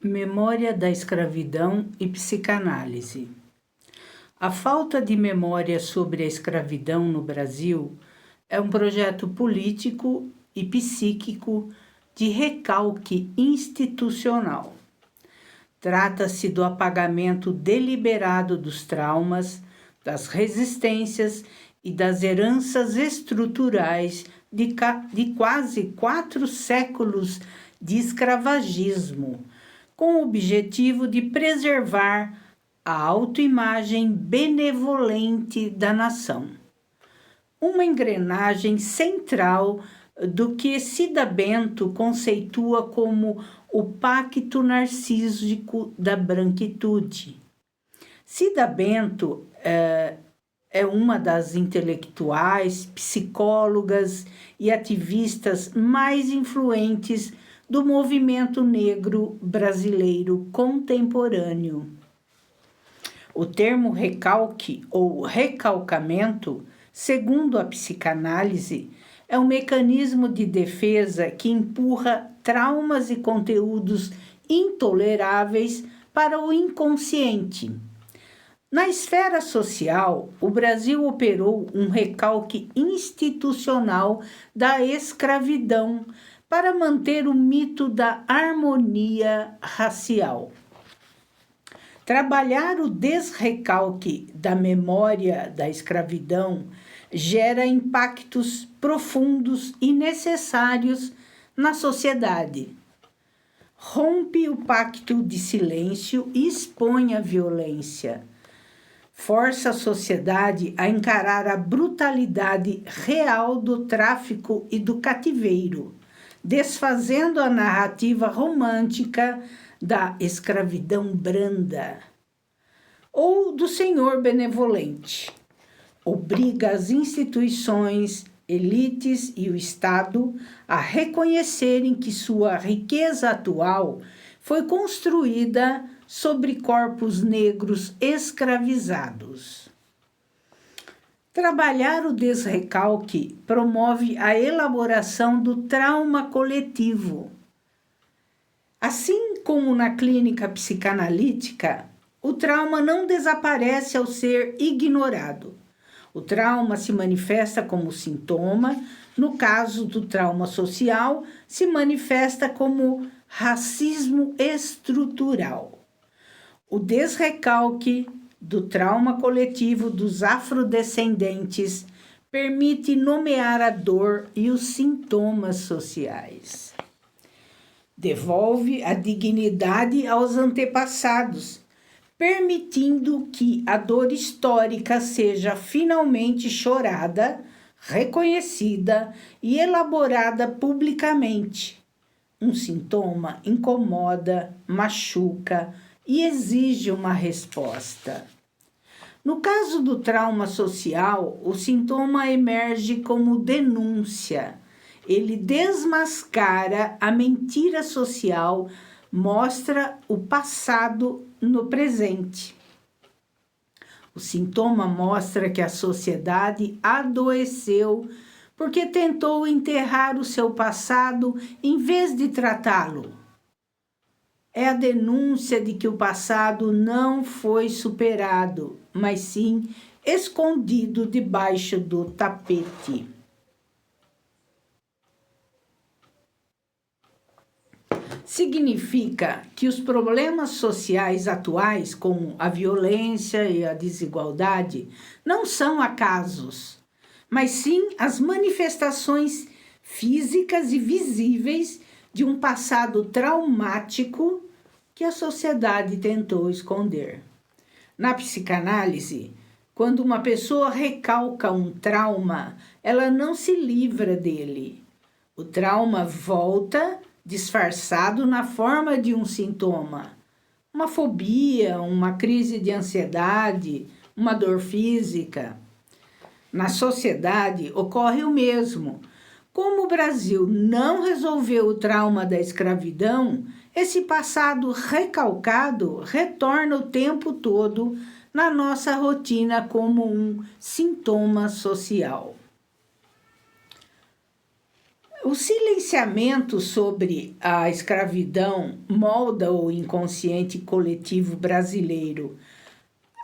Memória da escravidão e psicanálise. A falta de memória sobre a escravidão no Brasil é um projeto político e psíquico de recalque institucional. Trata-se do apagamento deliberado dos traumas, das resistências e das heranças estruturais de quase 4 séculos de escravagismo, com o objetivo de preservar a autoimagem benevolente da nação. Uma engrenagem central do que Cida Bento conceitua como o pacto narcísico da branquitude. Cida Bento é uma das intelectuais, psicólogas e ativistas mais influentes do movimento negro brasileiro contemporâneo. O termo recalque ou recalcamento, segundo a psicanálise, é um mecanismo de defesa que empurra traumas e conteúdos intoleráveis para o inconsciente. Na esfera social, o Brasil operou um recalque institucional da escravidão para manter o mito da harmonia racial. Trabalhar o desrecalque da memória da escravidão gera impactos profundos e necessários na sociedade. Rompe o pacto de silêncio e expõe a violência. Força a sociedade a encarar a brutalidade real do tráfico e do cativeiro, desfazendo a narrativa romântica da escravidão branda ou do senhor benevolente. Obriga as instituições, elites e o Estado a reconhecerem que sua riqueza atual foi construída sobre corpos negros escravizados. Trabalhar o desrecalque promove a elaboração do trauma coletivo. Assim como na clínica psicanalítica, o trauma não desaparece ao ser ignorado. O trauma se manifesta como sintoma, no caso do trauma social, se manifesta como racismo estrutural. O desrecalque do trauma coletivo dos afrodescendentes permite nomear a dor e os sintomas sociais. Devolve a dignidade aos antepassados, permitindo que a dor histórica seja finalmente chorada, reconhecida e elaborada publicamente. Um sintoma incomoda, machuca e exige uma resposta. No caso do trauma social, o sintoma emerge como denúncia. Ele desmascara a mentira social, mostra o passado no presente. O sintoma mostra que a sociedade adoeceu porque tentou enterrar o seu passado em vez de tratá-lo. É a denúncia de que o passado não foi superado, mas sim escondido debaixo do tapete. Significa que os problemas sociais atuais, como a violência e a desigualdade, não são acasos, mas sim as manifestações físicas e visíveis de um passado traumático que a sociedade tentou esconder. Na psicanálise, quando uma pessoa recalca um trauma, ela não se livra dele. O trauma volta disfarçado na forma de um sintoma, uma fobia, uma crise de ansiedade, uma dor física. Na sociedade ocorre o mesmo. Como o Brasil não resolveu o trauma da escravidão, esse passado recalcado retorna o tempo todo na nossa rotina como um sintoma social. O silenciamento sobre a escravidão molda o inconsciente coletivo brasileiro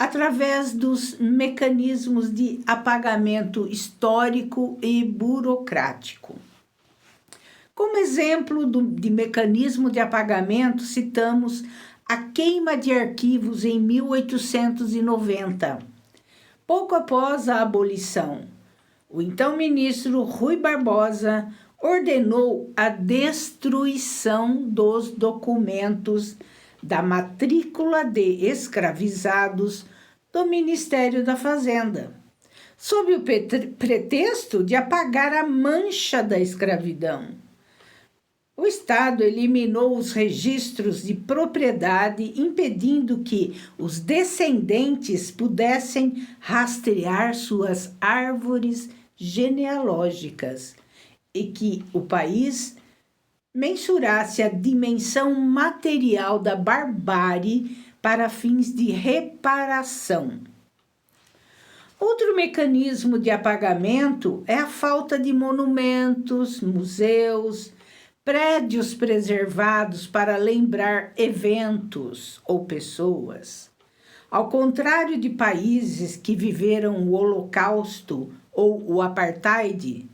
através dos mecanismos de apagamento histórico e burocrático. Como exemplo de mecanismo de apagamento, citamos a queima de arquivos em 1890. Pouco após a abolição, o então ministro Rui Barbosa ordenou a destruição dos documentos da matrícula de escravizados do Ministério da Fazenda, sob o pretexto de apagar a mancha da escravidão. O Estado eliminou os registros de propriedade, impedindo que os descendentes pudessem rastrear suas árvores genealógicas e que o país mensurasse a dimensão material da barbárie para fins de reparação. Outro mecanismo de apagamento é a falta de monumentos, museus, prédios preservados para lembrar eventos ou pessoas. Ao contrário de países que viveram o Holocausto ou o Apartheid,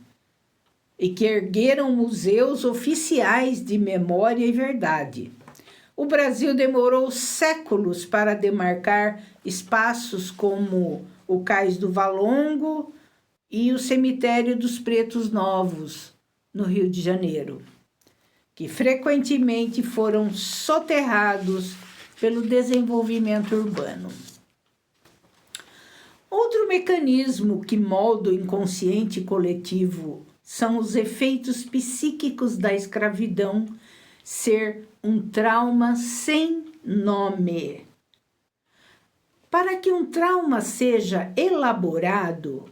e que ergueram museus oficiais de memória e verdade, o Brasil demorou séculos para demarcar espaços como o Cais do Valongo e o Cemitério dos Pretos Novos, no Rio de Janeiro, que frequentemente foram soterrados pelo desenvolvimento urbano. Outro mecanismo que molda o inconsciente coletivo são os efeitos psíquicos da escravidão ser um trauma sem nome. Para que um trauma seja elaborado,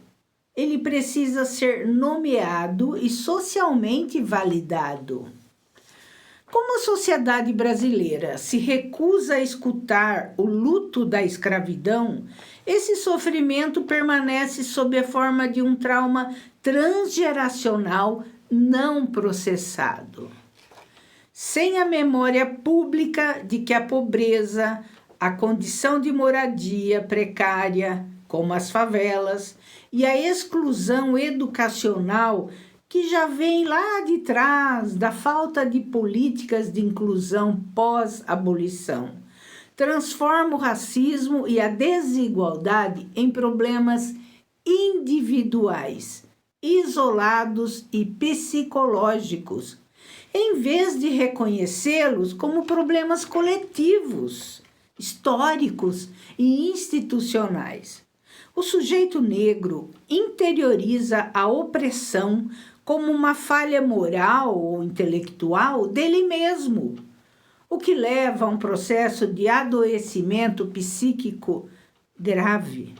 ele precisa ser nomeado e socialmente validado. Como a sociedade brasileira se recusa a escutar o luto da escravidão, esse sofrimento permanece sob a forma de um trauma transgeracional não processado. Sem a memória pública de que a pobreza, a condição de moradia precária, como as favelas, e a exclusão educacional que já vem lá de trás da falta de políticas de inclusão pós-abolição, transforma o racismo e a desigualdade em problemas individuais, isolados e psicológicos, em vez de reconhecê-los como problemas coletivos, históricos e institucionais. O sujeito negro interioriza a opressão como uma falha moral ou intelectual dele mesmo, o que leva a um processo de adoecimento psíquico grave.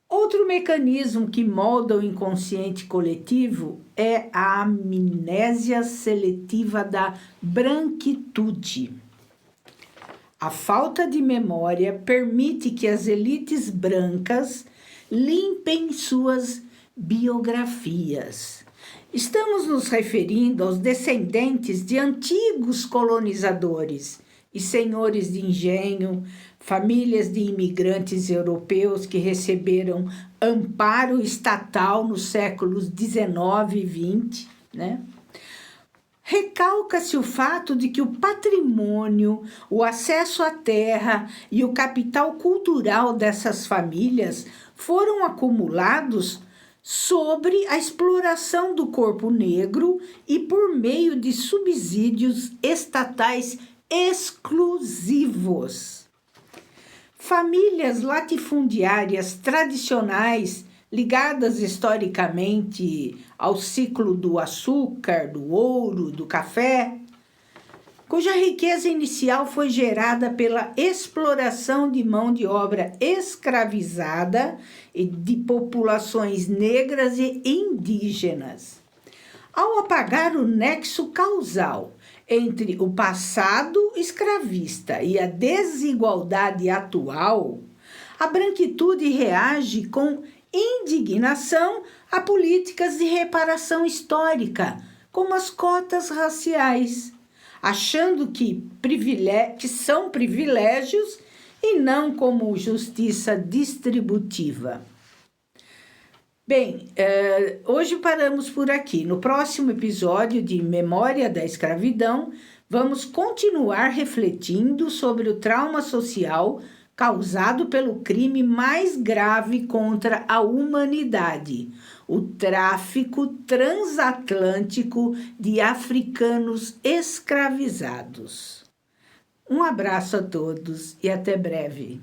Outro mecanismo que molda o inconsciente coletivo é a amnésia seletiva da branquitude. A falta de memória permite que as elites brancas limpem suas biografias. Estamos nos referindo aos descendentes de antigos colonizadores e senhores de engenho, famílias de imigrantes europeus que receberam amparo estatal nos séculos XIX e XX, né? Recalca-se o fato de que o patrimônio, o acesso à terra e o capital cultural dessas famílias foram acumulados sobre a exploração do corpo negro e por meio de subsídios estatais exclusivos. Famílias latifundiárias tradicionais ligadas historicamente ao ciclo do açúcar, do ouro, do café, cuja riqueza inicial foi gerada pela exploração de mão de obra escravizada e de populações negras e indígenas. Ao apagar o nexo causal entre o passado escravista e a desigualdade atual, a branquitude reage com indignação a políticas de reparação histórica, como as cotas raciais, achando que são privilégios e não como justiça distributiva. Bem, hoje paramos por aqui. No próximo episódio de Memória da Escravidão, vamos continuar refletindo sobre o trauma social causado pelo crime mais grave contra a humanidade, o tráfico transatlântico de africanos escravizados. Um abraço a todos e até breve.